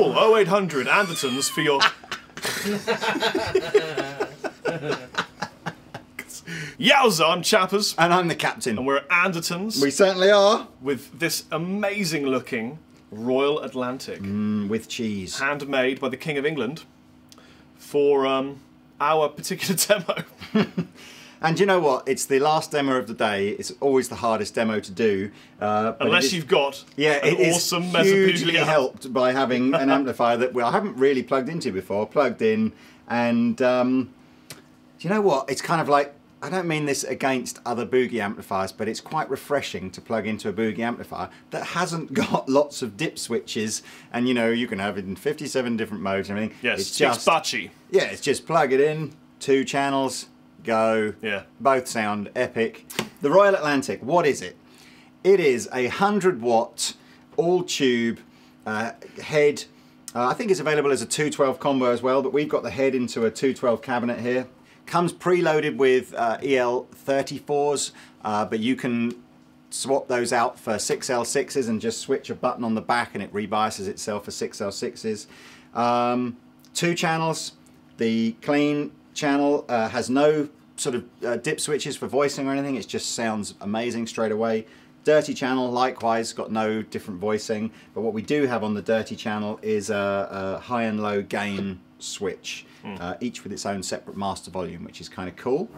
Call 0800 Andertons for your... Yowza, I'm Chappers. And I'm the captain. And we're at Andertons. We certainly are. With this amazing looking Royal Atlantic. With cheese. Handmade by the King of England for our particular demo. And you know what? It's the last demo of the day. It's always the hardest demo to do. Unless you've got an awesome Mesa Boogie hugely helped by having an amplifier that I haven't really plugged into before. Plugged in, and do you know what? It's kind of like, I don't mean this against other Boogie amplifiers, but it's quite refreshing to plug into a Boogie amplifier that hasn't got lots of dip switches, and you know, you can have it in 57 different modes and everything. Yes, it's just butchy. Yeah, it's just plug it in, 2 channels, go. Yeah. Both sound epic. The Royal Atlantic, what is it? It is a 100-watt all tube head. I think it's available as a 212 combo as well, but we've got the head into a 212 cabinet here. Comes preloaded with EL34s, but you can swap those out for 6L6s and just switch a button on the back and it rebiases itself for 6L6s. 2 channels. The clean channel has no sort of dip switches for voicing or anything. It just sounds amazing straight away. Dirty channel, likewise, got no different voicing. But what we do have on the dirty channel is a high and low gain switch, each with its own separate master volume, which is kind of cool.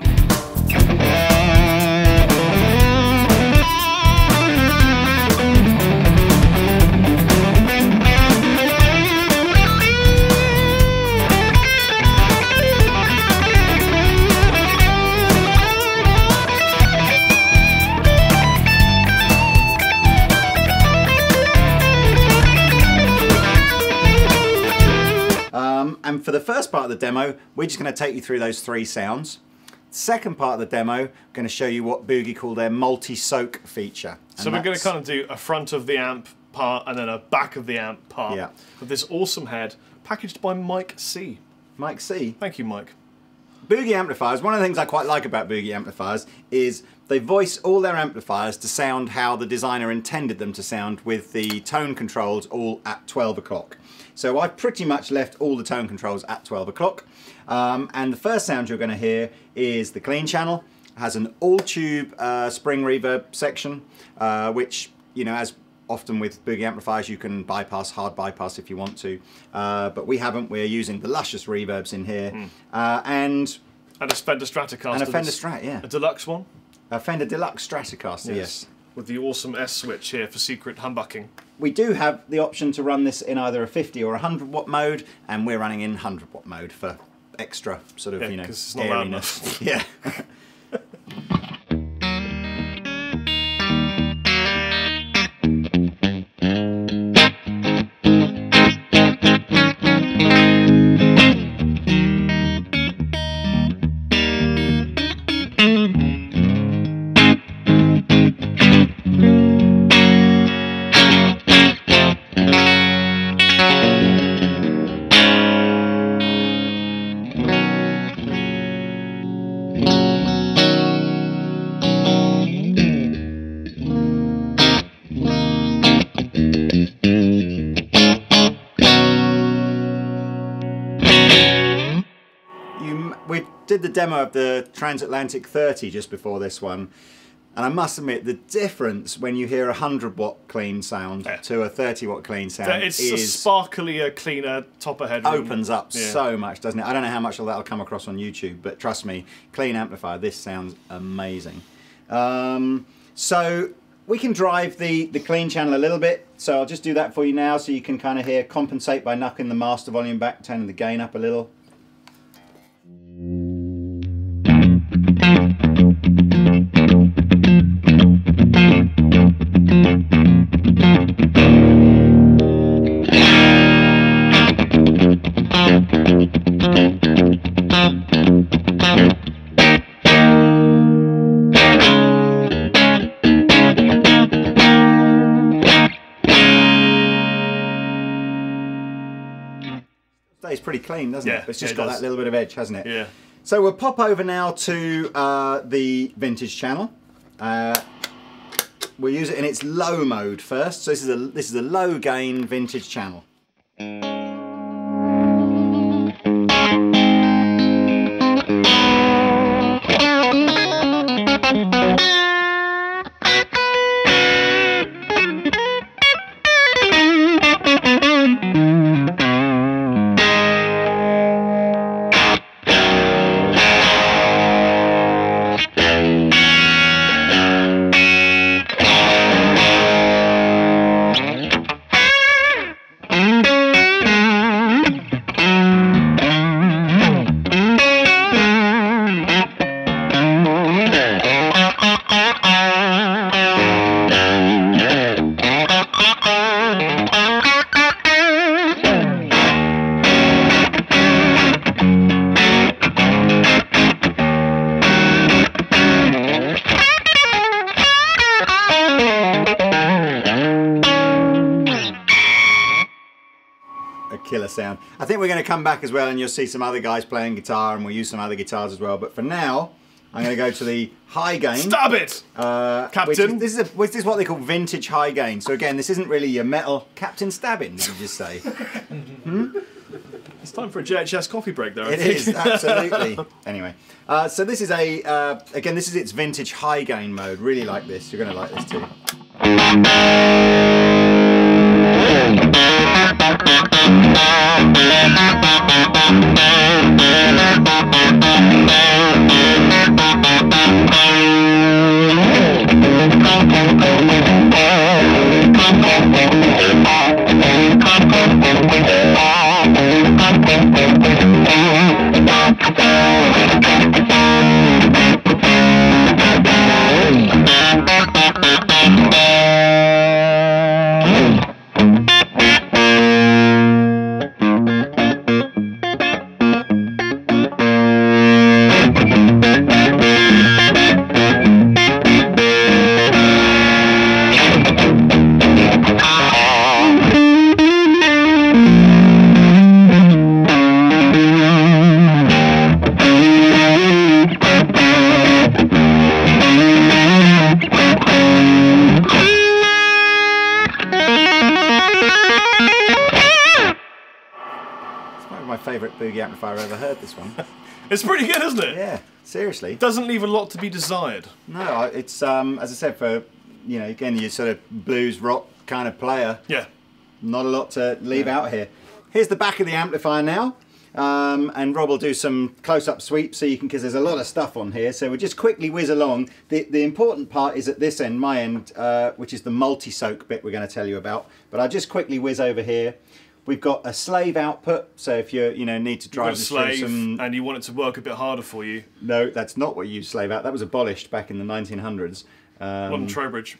And for the first part of the demo, we're just going to take you through those 3 sounds. Second part of the demo, I'm going to show you what Boogie call their multi-soak feature. So we're going to kind of do a front of the amp part and then a back of the amp part of this awesome head, packaged by Mike C. Mike C. Thank you, Mike. Boogie amplifiers, one of the things I quite like about Boogie amplifiers is they voice all their amplifiers to sound how the designer intended them to sound, with the tone controls all at 12 o'clock. So I've pretty much left all the tone controls at 12 o'clock. And the first sound you're going to hear is the clean channel. It has an all-tube spring reverb section, which, you know, as often with Boogie amplifiers, you can bypass, hard bypass if you want to. But we haven't. We're using the luscious reverbs in here. And a Fender Stratocaster. And a Fender Strat, yeah. A deluxe one? A Fender Deluxe Stratocaster, yes. With the awesome S switch here for secret humbucking. We do have the option to run this in either a 50 or 100-watt mode, and we're running in 100-watt mode for extra sort of, you know, scariness. Yeah. We did the demo of the Transatlantic 30 just before this one, and I must admit the difference when you hear a 100-watt clean sound to a 30-watt clean sound it's a sparklier, cleaner top of headroom. Opens up so much, doesn't it? I don't know how much of that will come across on YouTube, but trust me, clean amplifier, this sounds amazing. So we can drive the clean channel a little bit, so I'll just do that for you now so you can kind of hear, compensate by knocking the master volume back, turning the gain up a little. Stays pretty clean, doesn't it? It's just got that little bit of edge, hasn't it? Yeah. So we'll pop over now to the vintage channel. We'll use it in its low mode first. So this is a low gain vintage channel. Killer sound. I think we're going to come back as well and you'll see some other guys playing guitar and we'll use some other guitars as well, but for now I'm going to go to the high gain. Stab it! Captain. This is what they call vintage high gain. So again, this isn't really your metal. Captain Stabbing, did you just say? It's time for a JHS coffee break there, I think. It is, absolutely. Anyway, so this is again, this is its vintage high gain mode. Really like this. You're going to like this too. Favourite Boogie amplifier I've ever heard, this one. It's pretty good, isn't it? Yeah, seriously. Doesn't leave a lot to be desired. No, it's as I said, for, you know, again, you sort of blues rock kind of player. Yeah. Not a lot to leave out here. Here's the back of the amplifier now. And Rob will do some close-up sweeps so you can, because there's a lot of stuff on here, so we'll just quickly whiz along. The important part is at this end, my end, which is the multi-soak bit we're going to tell you about, but I'll just quickly whiz over here. We've got a slave output, so if you need to drive the slave and you want it to work a bit harder for you. No, that's not what you use slave out. That was abolished back in the 1900s. London Trowbridge.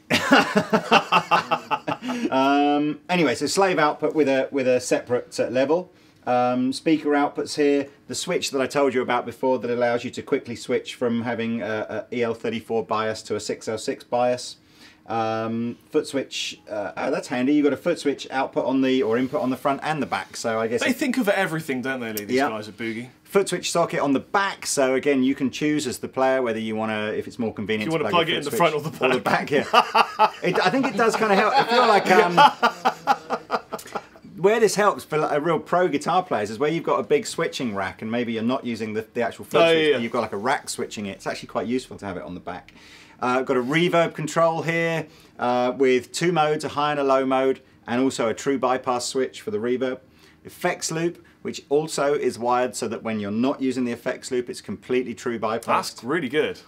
Anyway, so slave output with a separate level. Speaker outputs here. The switch that I told you about before that allows you to quickly switch from having a EL34 bias to a 606 bias. Foot switch, oh, that's handy. You've got a foot switch output on the, or input on the front and the back, so I guess they think of everything, don't they, these guys at Boogie? Foot switch socket on the back, so again you can choose as the player whether you want to, if it's more convenient, you want to plug it in the front or the back. Or the back, yeah. I think it does kind of help. I feel like where this helps for a real pro guitar players is where you've got a big switching rack and maybe you're not using the actual foot switch, but you've got like a rack switching it. It's actually quite useful to have it on the back. I've got a reverb control here with two modes, a high and a low mode, and also a true bypass switch for the reverb. Effects loop, which also is wired so that when you're not using the effects loop, it's completely true bypass. That's really good.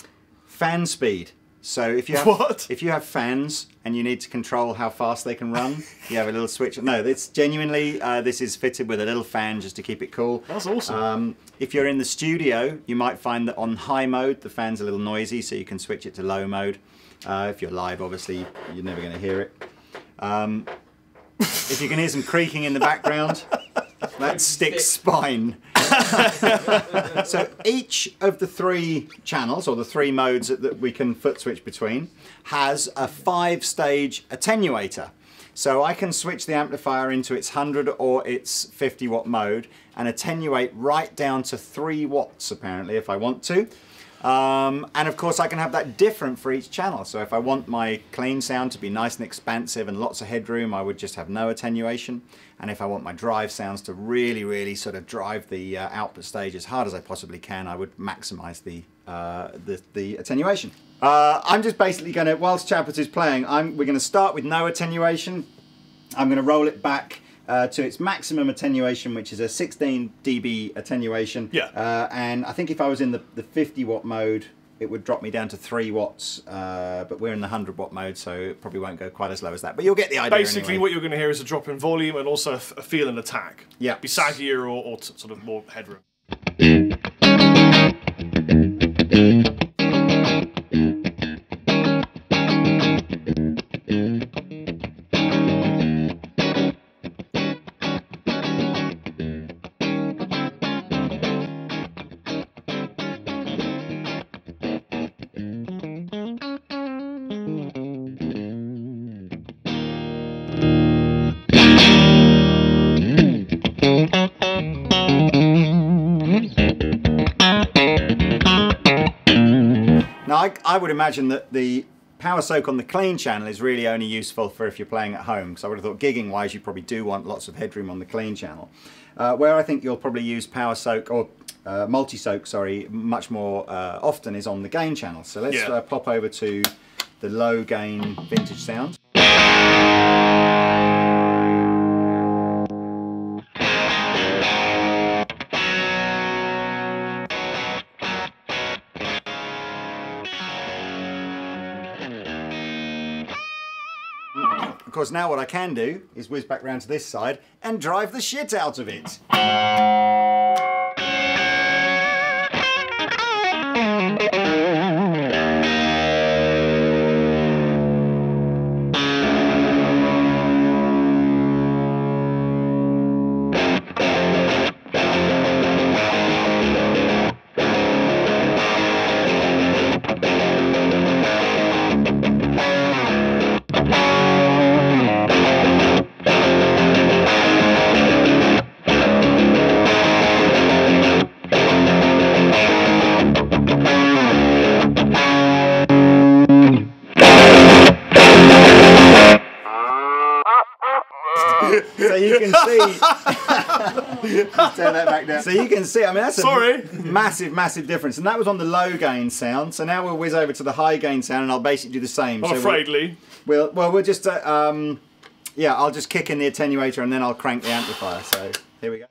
Fan speed. So if you have if you have fans and you need to control how fast they can run, you have a little switch. No, it's genuinely this is fitted with a little fan just to keep it cool. That's awesome. If you're in the studio, you might find that on high mode the fan's a little noisy, so you can switch it to low mode. If you're live, obviously you're never going to hear it. If you can hear some creaking in the background, that's Stick's spine. So each of the three channels, or the three modes that we can foot switch between, has a 5-stage attenuator. So I can switch the amplifier into its 100 or its 50 watt mode and attenuate right down to 3 watts apparently if I want to. And of course I can have that different for each channel. So if I want my clean sound to be nice and expansive and lots of headroom, I would just have no attenuation. And if I want my drive sounds to really, really sort of drive the output stage as hard as I possibly can, I would maximize the attenuation. I'm just basically going to, whilst Chappers is playing, we're going to start with no attenuation. I'm going to roll it back to its maximum attenuation, which is a 16 dB attenuation. Yeah. And I think if I was in the 50 watt mode, it would drop me down to 3 watts, but we're in the 100 watt mode, so it probably won't go quite as low as that. But you'll get the idea. Basically, anyway. what you're going to hear is a drop in volume and also a feel and attack. Yeah. Be saggier or sort of more headroom. Now, I would imagine that the power soak on the clean channel is really only useful for if you're playing at home, because I would have thought gigging wise you probably do want lots of headroom on the clean channel. Where I think you'll probably use power soak or multi-soak, sorry, much more often is on the gain channel. So let's pop over to the low gain vintage sound. Of course, now what I can do is whiz back round to this side and drive the shit out of it. So you can see, let's turn that back down. So you can see, I mean, that's a massive, massive difference. And that was on the low gain sound. So now we'll whiz over to the high gain sound and I'll basically do the same. I'm afraid, Lee. We'll just, yeah, I'll just kick in the attenuator and then I'll crank the amplifier. So here we go.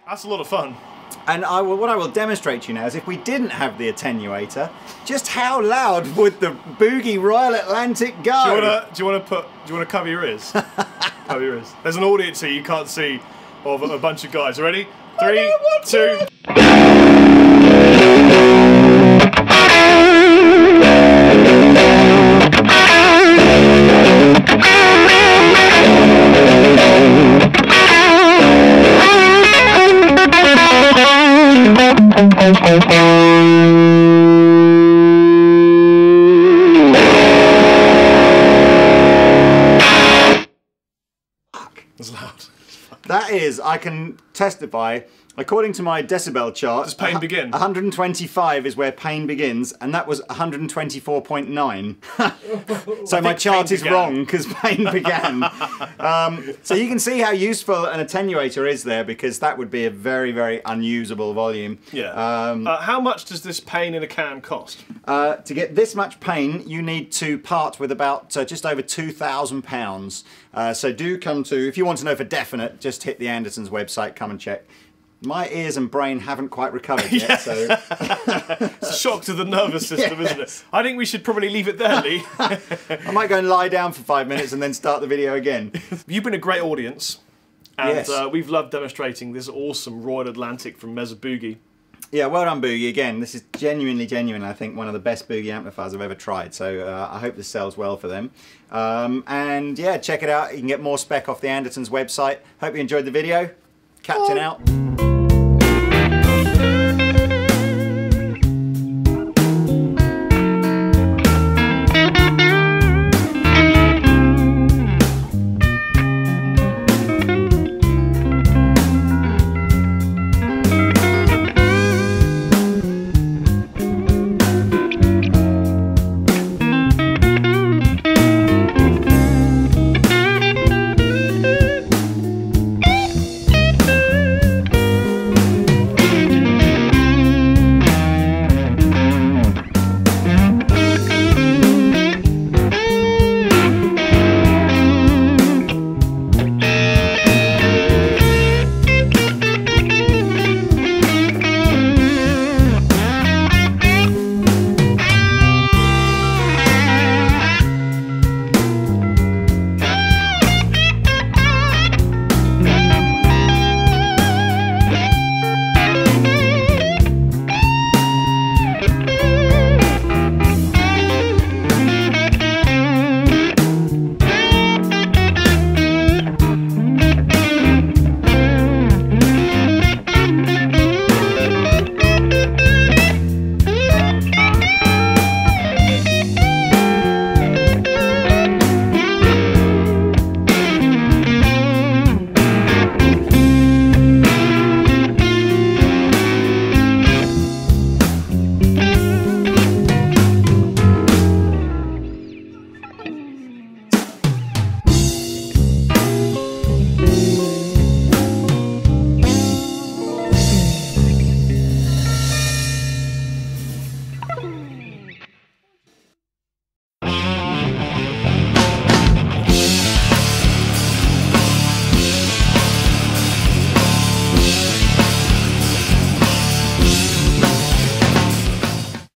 That's a lot of fun. And what I will demonstrate to you now is if we didn't have the attenuator, just how loud would the Boogie Royal Atlantic go? Do you want to cover your ears? Cover your ears. There's an audience here you can't see of a bunch of guys. Ready? 3, 2. It's loud. That is, I can testify According to my decibel chart, does pain begin? 125 is where pain begins, and that was 124.9. So my chart is wrong because pain began. So you can see how useful an attenuator is there, because that would be a very, very unusable volume. Yeah. How much does this pain in a can cost? To get this much pain, you need to part with about just over £2,000. So do come to, if you want to know for definite, just hit the Andertons website, come and check. My ears and brain haven't quite recovered yet, so... It's a shock to the nervous system, isn't it? I think we should probably leave it there, Lee. I might go and lie down for 5 minutes and then start the video again. You've been a great audience, and yes. We've loved demonstrating this awesome Royal Atlantic from Mesa Boogie. Yeah, well done, Boogie. Again, this is genuinely, I think, one of the best Boogie amplifiers I've ever tried. So I hope this sells well for them. And yeah, check it out. You can get more spec off the Andertons website. Hope you enjoyed the video. Captain out.